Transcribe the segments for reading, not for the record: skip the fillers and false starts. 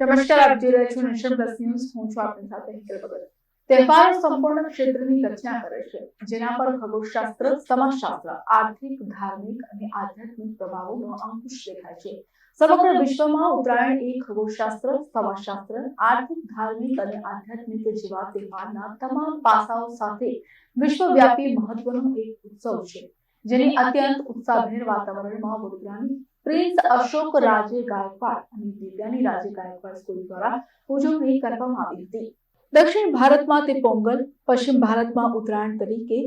નમસ્કાર, આપ જોઈ રહ્યા છો નેશન પ્લસ ન્યૂઝ. હું છું આપની સાથે હિતલ ભગત. તહેવારો સંપૂર્ણ ક્ષેત્રની રચના કરે છે, જેના પર ખગોળશાસ્ત્ર, સમાજશાસ્ત્ર, આર્થિક, ધાર્મિક અને આધ્યાત્મિક પ્રભાવોનો અંકુશ દેખાય છે. સમગ્ર વિશ્વમાં ઉત્તરાયણ એ ખગોળશાસ્ત્ર, સમાજશાસ્ત્ર, આર્થિક, ધાર્મિક અને આધ્યાત્મિક જેવા તહેવારના તમામ પાસાઓ સાથે વિશ્વવ્યાપી મહત્વનો એક ઉત્સવ છે, જેની અત્યંત ઉત્સાહભેર વાતાવરણમાં વડોદરાની પ્રિન્સ અશોક રાજે ગાયકવાડ અને દિવ્યાની રાજે ગાયકવાડ સ્કૂલ દ્વારા ઉજવણી કરવામાં આવી હતી. દક્ષિણ ભારતમાં તે પોંગલ, પશ્ચિમ ભારતમાં ઉત્તરાયણ તરીકે,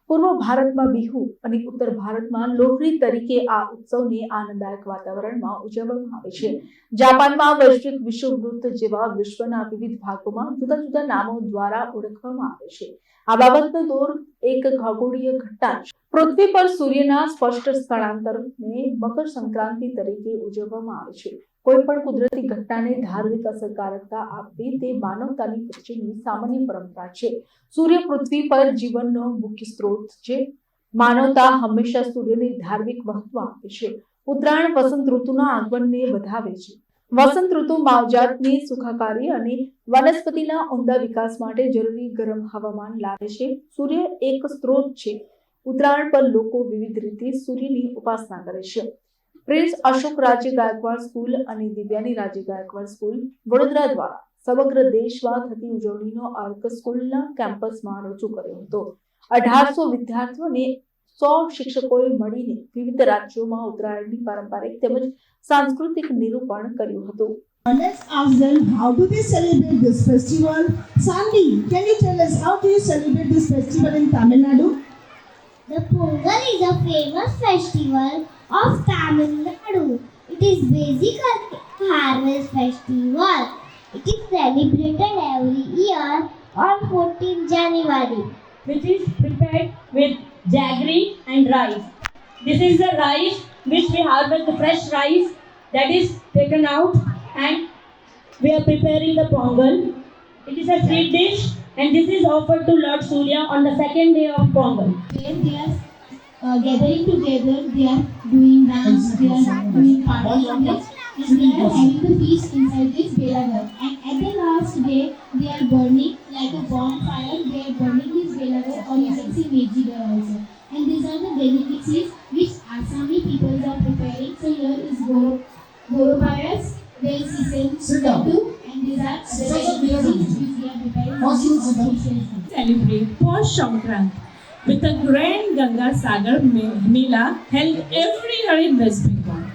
પૂર્વ ભારતમાં બિહુ અને ઉત્તર ભારતમાં લોહરી તરીકે આ ઉત્સવને આનંદદાયક વાતાવરણમાં ઉજવવામાં આવે છે. જાપાનમાં વૈશ્વિક વિષુવવૃત્ત જેવા વિશ્વના વિવિધ ભાગોમાં જુદા જુદા નામો દ્વારા ઓળખવામાં આવે છે. આ બાબતનો દોર એક ખગોળીય ઘટના છે. પૃથ્વી પર સૂર્યના સ્પષ્ટ સ્થળાંતરને મકર સંક્રાંતિ તરીકે ઉજવવામાં આવે છે. કોઈ પણ કુદરતી ઘટનાને ધાર્મિક અસરકારકતા આપવી તે માનવતાની વચ્ચેની સામાન્ય પરંપરા છે. સૂર્ય પૃથ્વી પર જીવનનો મુખ્ય સ્ત્રોત છે. માનવતા હંમેશા સૂર્યને ધાર્મિક મહત્વ આપે છે. ઉત્તરાયણ વસંત ઋતુના આગમનને વધાવે છે. વસંત ઋતુ માવજાતની સુખાકારી અને વનસ્પતિના ઉમદા વિકાસ માટે જરૂરી ગરમ હવામાન લાવે છે. સૂર્ય એક સ્ત્રોત છે. ઉત્તરાયણ પર લોકો વિવિધ રીતે સૂર્યની ઉપાસના કરે છે. પ્રિન્સ અશોક રાજે ગાયકવાડ સ્કૂલ અને દિવ્યાની રાજે ગાયકવાડ સ્કૂલ વડોદરા દ્વારા સમગ્ર દેશમાં થતી ઉજવણીનો અર્ક સ્કૂલના કેમ્પસમાં રજૂ કર્યો હતો. 1800 વિદ્યાર્થીઓને 100 શિક્ષકોએ મળીને વિવિધ રાજ્યોમાં ઉત્તરાયણની પારંપરિક તેમજ સાંસ્કૃતિક નિરૂપણ કર્યું હતું. Let's ask them, how do they celebrate this festival? Sandy, can you tell us how do you celebrate this festival in Tamil Nadu? The Pongal is a famous festival of Tamil Nadu. It is basically a harvest festival. It is celebrated every year on 14th January. Which is prepared with jaggery and rice. This is the rice which we harvest, the fresh rice that is taken out, and we are preparing the Pongal. It is a sweet dish, and this is offered to Lord Surya on the second day of Pongal. When they are gathering together, they are doing dance, they are doing party, and they are having the feast inside this belagar. And at the last day, they are burning like a bonfire. They are burning this belagar, or you can say mejigar also. And these are the delicacies which Assami people are preparing. So here is Gorobayas, there is Sisem, and these are the delicacies which we are preparing. Celebrate Posh Shankranti with a grand Ganga Sagar Mela held every year in West Bengal.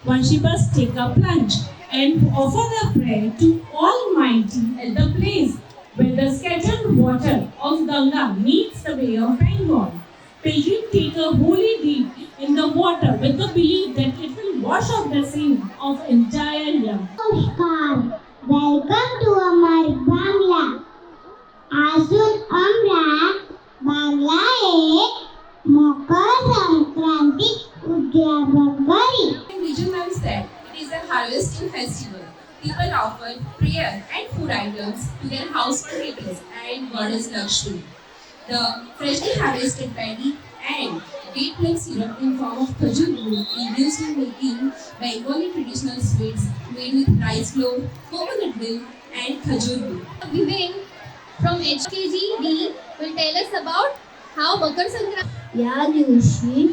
Worshippers take a plunge and offer the prayer to Almighty at the place where the scattered water of Ganga meets the Bay of Bengal. Pilgrims take a holy dip in the water with the belief that it will wash off the sin of entire year. Namaskar. Welcome to our Bangla. Azun Amra Bangla ek Makar Sankranti Udyapan kari. Region man said it is a harvesting festival. People offer prayer and food items to their household deities and goddess Lakshmi. The freshly harvested paddy and date like syrup in form of khajur is used in making Bengali traditional sweets made with rice flour, coconut milk and khajur root. Vivek from HKGD will tell us about how Makar Sankranti. या दिवशी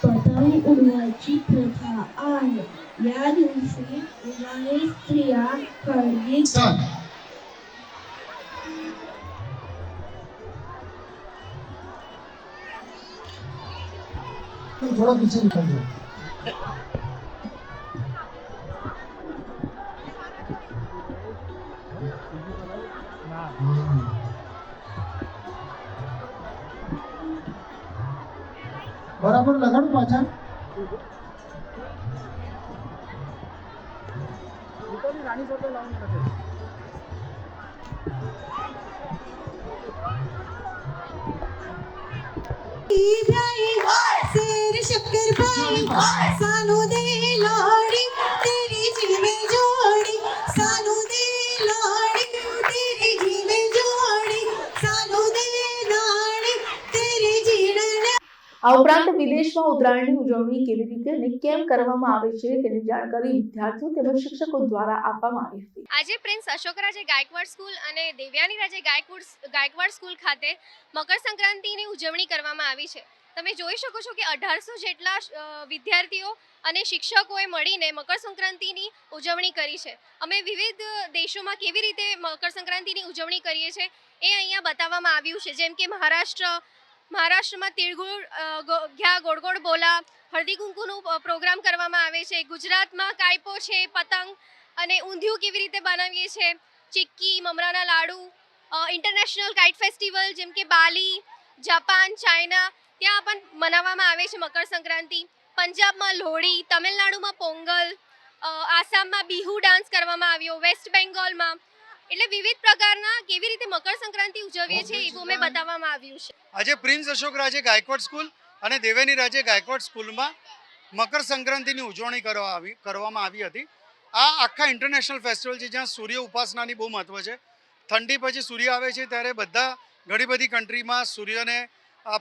पतंग उडवायची प्रथा आहे. या दिवशी विवाहित स्त्रिया हळदी थोड़ा पीछे निकल जाओ. बराबर लगाड़ो पाछा. शेर शक्कर पाई सानू दे लाड़ी तेरी जीवे जोड़ी सानू दे लाड़ी तेरी जीवे जोड़ी सानू दे लाड़ी तेरी जीवन. આ ઉપરાંત વિદેશમાં ઉત્તરાયણની ઉજવણી કેવી રીતે અને કેમ કરવામાં આવે છે તેની જાણકારી વિદ્યાર્થીઓ તેમજ શિક્ષકો દ્વારા આપવામાં આવી હતી. આજે પ્રિન્સ અશોકરાજે ગાયકવાડ સ્કૂલ અને દેવ્યાની રાજે ગાયકવાડ સ્કૂલ ખાતે મકર સંક્રાંતિની ઉજવણી કરવામાં આવી છે. તમે જોઈ શકો છો કે 1800 જેટલા વિદ્યાર્થીઓ અને શિક્ષકોએ મળીને મકર સંક્રાંતિની ઉજવણી કરી છે. અમે વિવિધ દેશોમાં કેવી રીતે મકર સંક્રાંતિની ઉજવણી કરીએ છીએ એ અહીંયા બતાવવામાં આવ્યું છે. જેમ કે મહારાષ્ટ્રમાં તિળગુળ ઘ્યા ગોળ ગોળ બોલા હળદી કુંકુનું પ્રોગ્રામ કરવામાં આવે છે. ગુજરાતમાં કાયપો છે, પતંગ અને ઊંધિયું કેવી રીતે બનાવીએ છીએ, ચિક્કી, મમરાના લાડુ, ઇન્ટરનેશનલ કાઇટ ફેસ્ટિવલ જેમ કે બાલી, જાપાન, ચાઇના ત્યાં પણ મનાવવામાં આવે છે મકર સંક્રાંતિ. પંજાબમાં લોહડી, તમિલનાડુમાં પોંગલ, આસામમાં બિહુ ડાન્સ કરવામાં આવ્યો, વેસ્ટ બેંગોલમાં. એટલે વિવિધ પ્રકારના કેવી રીતે મકર સંક્રાંતિ ઉજવીએ છીએ એવું અમે બતાવવામાં આવ્યું છે. આજે પ્રિન્સ અશોક રાજે ગાયકવાડ સ્કૂલ અને દેવેની રાજે ગાયકવાડ સ્કૂલમાં મકર સંક્રાંતિની ઉજવણી કરવામાં આવી હતી. આ આખા ઇન્ટરનેશનલ ફેસ્ટિવલ છે જ્યાં સૂર્ય ઉપાસનાની બહુ મહત્વ છે. ઠંડી પછી સૂર્ય આવે છે ત્યારે ઘણી બધી કન્ટ્રીમાં સૂર્યને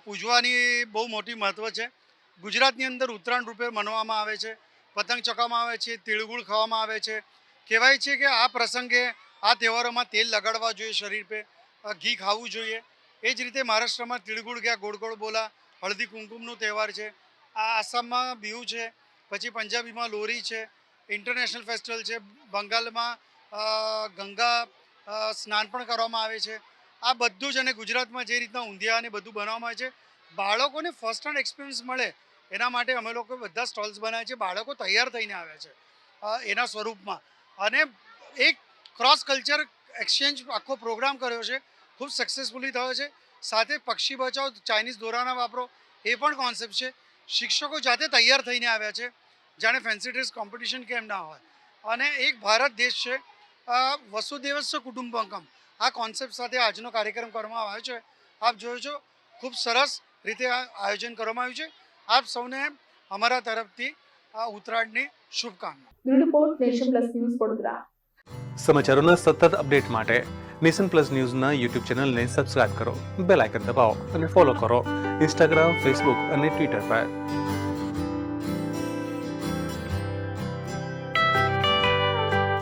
પૂજવાની બહુ મોટી મહત્વ છે. ગુજરાતની અંદર ઉત્તરાયણ રૂપે મનાવવામાં આવે છે, પતંગ ચગાવવામાં આવે છે, તિળગુળ ખાવામાં આવે છે. કહેવાય છે કે આ પ્રસંગે આ તહેવારોમાં તેલ લગાડવા જોઈએ, શરીર પર ઘી ખાવું જોઈએ. એ જ રીતે મહારાષ્ટ્રમાં તિળગુળ ગયા ગોળ ગોળ બોલા હળદી કુમકુમનો તહેવાર છે. આ આસામમાં બિહુ છે, પછી પંજાબીમાં લોહરી છે, ઇન્ટરનેશનલ ફેસ્ટિવલ છે. બંગાળમાં ગંગા સ્નાન પણ કરવામાં આવે છે. આ બધું જ અને ગુજરાતમાં જે રીતના ઊંધિયા અને બધું બનાવવામાં આવે છે, બાળકોને ફર્સ્ટ હેન્ડ એક્સપિરિયન્સ મળે એના માટે અમે લોકો બધા સ્ટોલ્સ બનાવ્યા છે. બાળકો તૈયાર થઈને આવ્યા છે એના સ્વરૂપમાં અને એક ક્રોસ કલ્ચર એક્સચેન્જ આખો પ્રોગ્રામ કર્યો છે, ખૂબ સક્સેસફુલી થયો છે. સાથે પક્ષી બચાવો, ચાઇનીઝ દોરાના વાપરો એ પણ કોન્સેપ્ટ છે. શિક્ષકો જાતે તૈયાર થઈને આવ્યા છે, જાણે ફેન્સી ડ્રેસ કોમ્પિટિશન કેમ ના હોય. અને એક ભારત દેશ છે, વસુદેવસ્વ કુટુંબકમ આ કોન્સેપ્ટ સાથે આજનો કાર્યક્રમ કરવામાં આવ્યો છે. આપ જોયો છો ખૂબ સરસ રીતે આ આયોજન કરવામાં આવ્યું છે. આપ સૌને અમારા તરફથી આ ઉત્તરાયણની શુભકામના. Bureau report Nation Plus News Vadodara. સમાચારોના સતત અપડેટ માટે નેશન પ્લસ ન્યૂઝના યુટ્યુબ ચેનલને સબસ્ક્રાઇબ કરો, બેલ આઇકન દબાવો અને ફોલો કરો ઇન્સ્ટાગ્રામ, ફેસબુક અને ટ્વિટર પર.